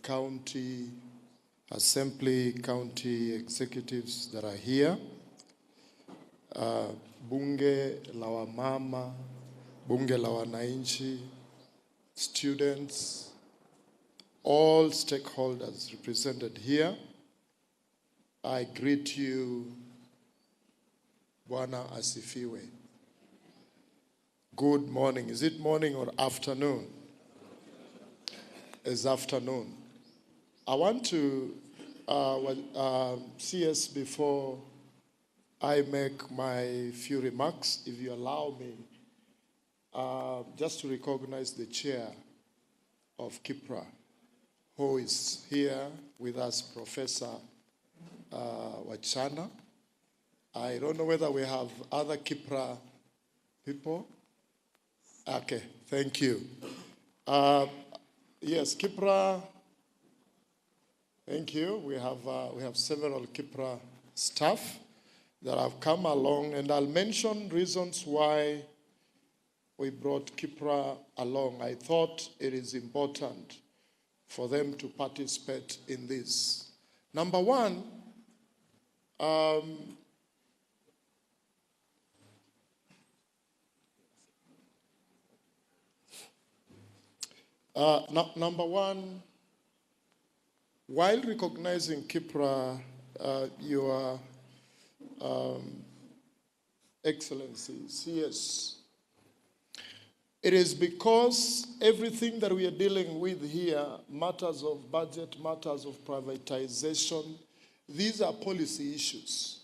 county assembly, county executives that are here, bunge la wamama, bunge la wananchi, students, all stakeholders represented here, I greet you, Bwana asifiwe. Good morning. Is it morning or afternoon? It's afternoon. I want to see us before I make my few remarks, if you allow me, just to recognize the chair of KIPRA, who is here with us, Professor Wachana. I don't know whether we have other KIPRA people. Okay, thank you. Yes, KIPRA. Thank you. We have several KIPRA staff that have come along, and I'll mention reasons why we brought KIPRA along. I thought it is important for them to participate in this. Number one, while recognizing KIPRA, Your Excellency, CS, it is because everything that we are dealing with here, matters of budget, matters of privatization, these are policy issues.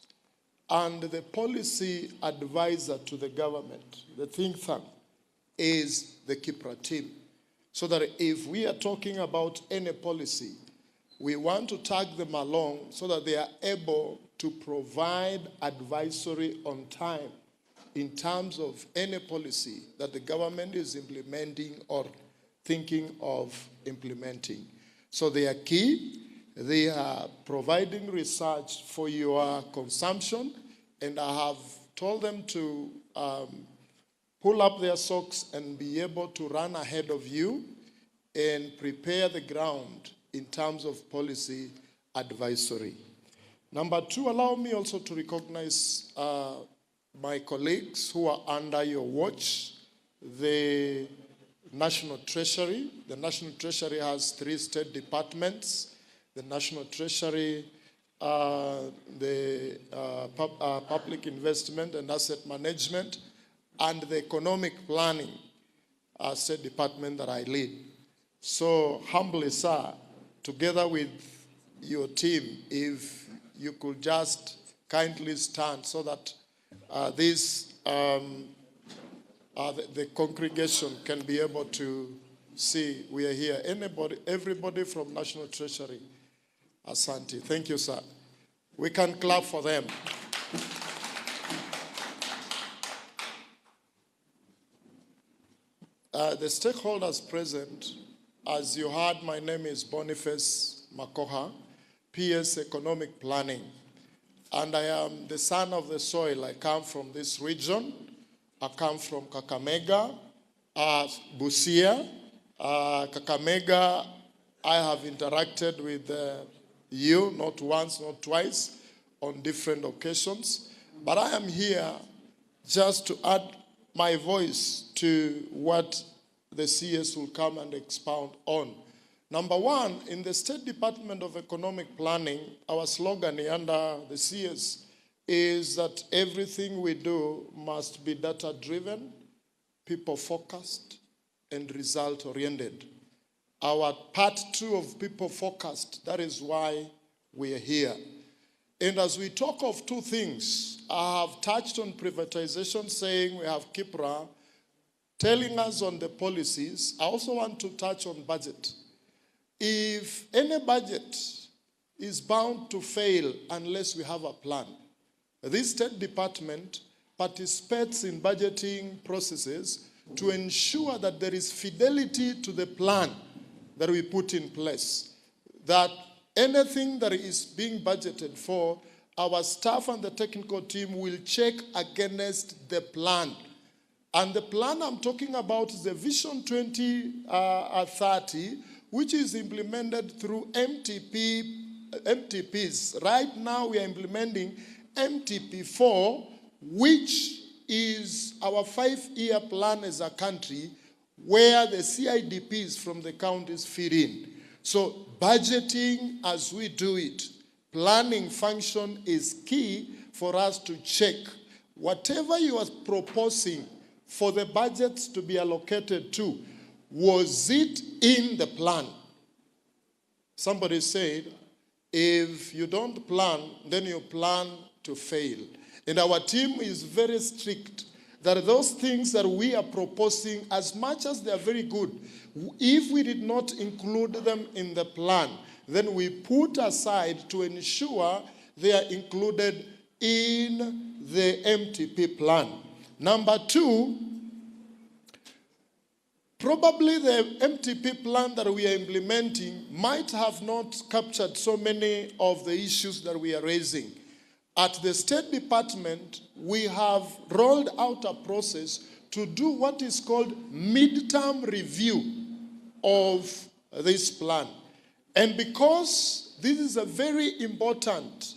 And the policy advisor to the government, the think tank, is the KIPRA team. So that if we are talking about any policy, we want to tag them along so that they are able to provide advisory on time in terms of any policy that the government is implementing or thinking of implementing. So they are key. They are providing research for your consumption, and I have told them to pull up their socks and be able to run ahead of you and prepare the ground in terms of policy advisory. Number two, allow me also to recognize my colleagues who are under your watch, the National Treasury. The National Treasury has 3 state departments. The National Treasury, the Public Investment and Asset Management, and the Economic Planning State Department that I lead. So humbly, sir, together with your team, if you could just kindly stand so that the congregation can be able to see we are here. Everybody from National Treasury, Asante. Thank you, sir. We can clap for them. The stakeholders present, as you heard, my name is Boniface Makokha, PS Economic Planning. And I am the son of the soil. I come from this region. I come from Kakamega, Busia. Kakamega, I have interacted with you, not once, not twice, on different occasions. But I am here just to add my voice to what the CS will come and expound on. Number one, in the State Department of Economic Planning, our slogan under the CS is that everything we do must be data-driven, people-focused, and result-oriented. Our part 2 of people-focused, that is why we are here. And as we talk of 2 things, I have touched on privatization, saying we have KIPRA telling us on the policies. I also want to touch on budget. If any budget is bound to fail unless we have a plan, this State Department participates in budgeting processes to ensure that there is fidelity to the plan that we put in place, that anything that is being budgeted for, our staff and the technical team will check against the plan. And the plan I'm talking about is the Vision 2030, which is implemented through MTPs. Right now we are implementing MTP4, which is our 5-year plan as a country, where the CIDPs from the counties fit in. So budgeting as we do it, planning function is key for us to check whatever you are proposing for the budgets to be allocated to, was it in the plan? Somebody said, if you don't plan, then you plan to fail. And our team is very strict that those things that we are proposing, as much as they are very good, if we did not include them in the plan, then we put aside to ensure they are included in the MTP plan. Number two, probably the MTP plan that we are implementing might have not captured so many of the issues that we are raising. At the State Department, we have rolled out a process to do what is called midterm review of this plan. And because this is a very important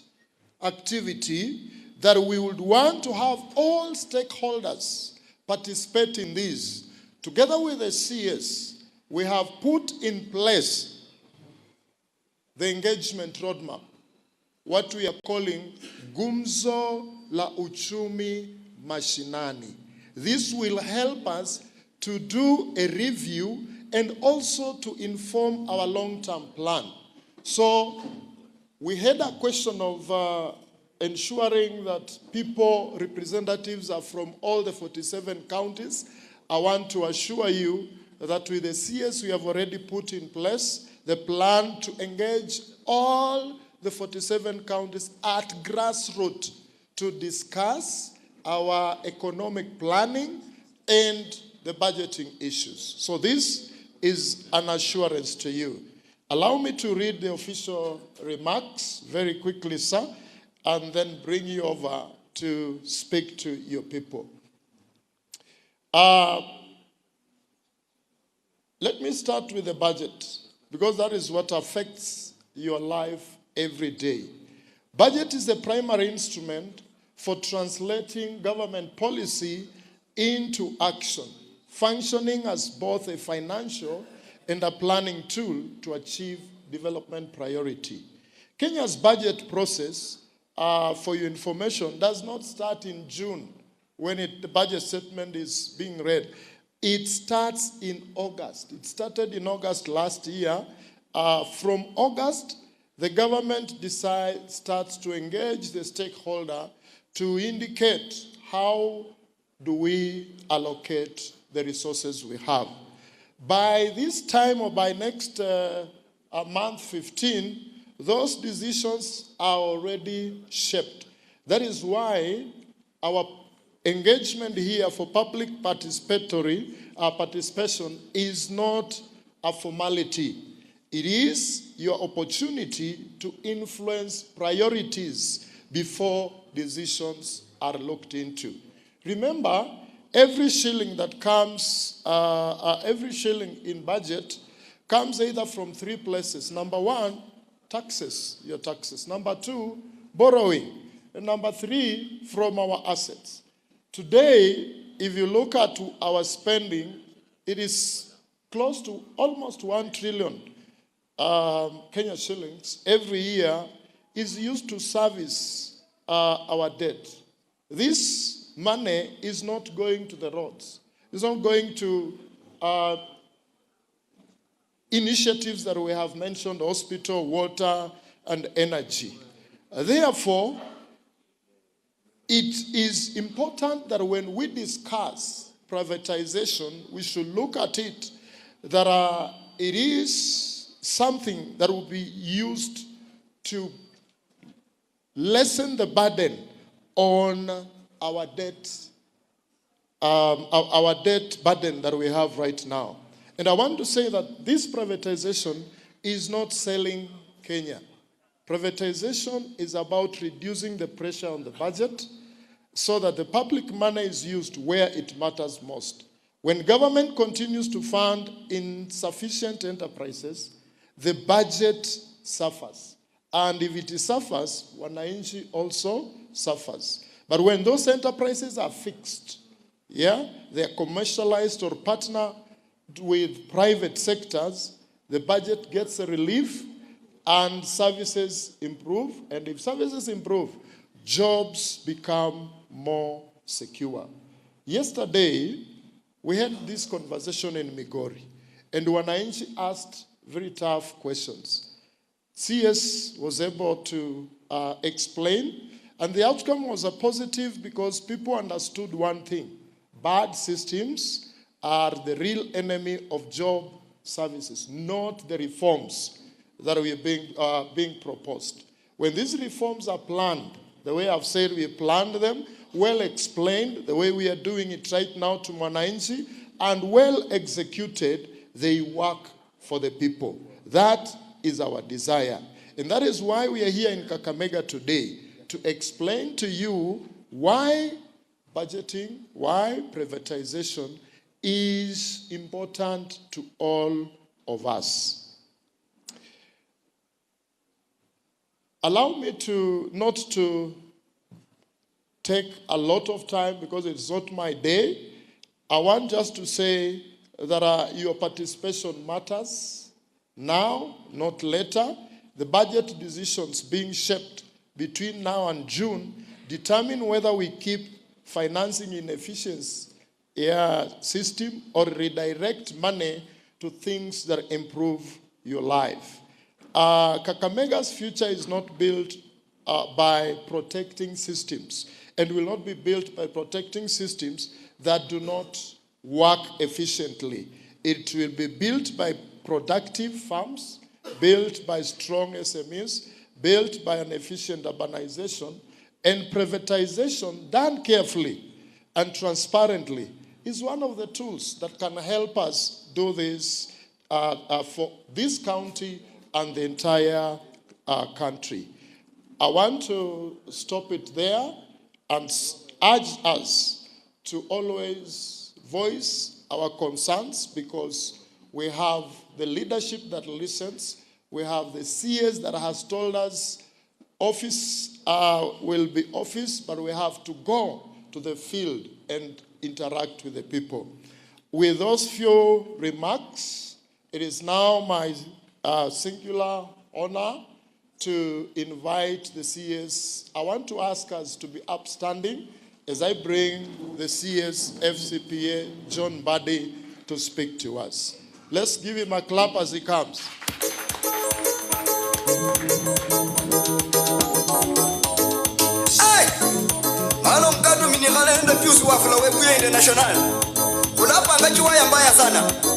activity that we would want to have all stakeholders participate in this, together with the CS, we have put in place the engagement roadmap, what we are calling Gumzo la Uchumi Mashinani. This will help us to do a review and also to inform our long-term plan. So we had a question of ensuring that people, representatives are from all the 47 counties. I want to assure you that with the CS we have already put in place the plan to engage all the 47 counties at grassroots to discuss our economic planning and the budgeting issues. So this is an assurance to you. Allow me to read the official remarks very quickly, sir, and then bring you over to speak to your people. Let me start with the budget, because that is what affects your life every day. Budget is the primary instrument for translating government policy into action, functioning as both a financial and a planning tool to achieve development priority. Kenya's budget process, for your information, does not start in June when the budget statement is being read. It starts in August. It started in August last year. From August, the government starts to engage the stakeholder to indicate how do we allocate the resources we have. By this time, or by next month 15, those decisions are already shaped. That is why our engagement here for public participation is not a formality. It is your opportunity to influence priorities before decisions are looked into. Remember, every shilling that comes, every shilling in budget comes either from three places. Number one, taxes, your taxes. Number two, borrowing. And number three, from our assets. Today, if you look at our spending, it is close to almost 1 trillion Kenya shillings every year is used to service our debt. This money is not going to the roads. It's not going to initiatives that we have mentioned, hospital, water, and energy. Therefore, it is important that when we discuss privatization, we should look at it that it is something that will be used to lessen the burden on our debt burden that we have right now. And I want to say that this privatization is not selling Kenya. Privatization is about reducing the pressure on the budget so that the public money is used where it matters most. When government continues to fund insufficient enterprises, the budget suffers. And if it suffers, wananchi also suffers. But when those enterprises are fixed, they are commercialized or partner with private sectors, the budget gets a relief and services improve. And if services improve, jobs become more secure. Yesterday, we had this conversation in Migori, and wananchi asked very tough questions. CS was able to explain, and the outcome was a positive because people understood one thing. Bad systems are the real enemy of job services, not the reforms that are being proposed. When these reforms are planned, the way I've said we planned them, well explained, the way we are doing it right now to Mwananchi, and well executed, they work for the people. That is our desire. And that is why we are here in Kakamega today, to explain to you why budgeting, why privatization is important to all of us. Allow me to not to take a lot of time because it's not my day. I want just to say that your participation matters now, not later. The budget decisions being shaped between now and June determine whether we keep financing inefficiency system or redirect money to things that improve your life. Kakamega's future is not built by protecting systems, and will not be built by protecting systems that do not work efficiently. It will be built by productive farms, built by strong SMEs, built by an efficient urbanization, and privatization done carefully and transparently is one of the tools that can help us do this for this county and the entire country. I want to stop it there and urge us to always voice our concerns, because we have the leadership that listens. We have the CS that has told us office will be office, but we have to go to the field and interact with the people. With those few remarks, it is now my singular honor to invite the CS. I want to ask us to be upstanding as I bring the CS FCPA, John Buddy, to speak to us. Let's give him a clap as he comes. Hey! Malo mkadu minikale ndio piusi wa flowe buye international. Unapanga chiwaya mbaya sana.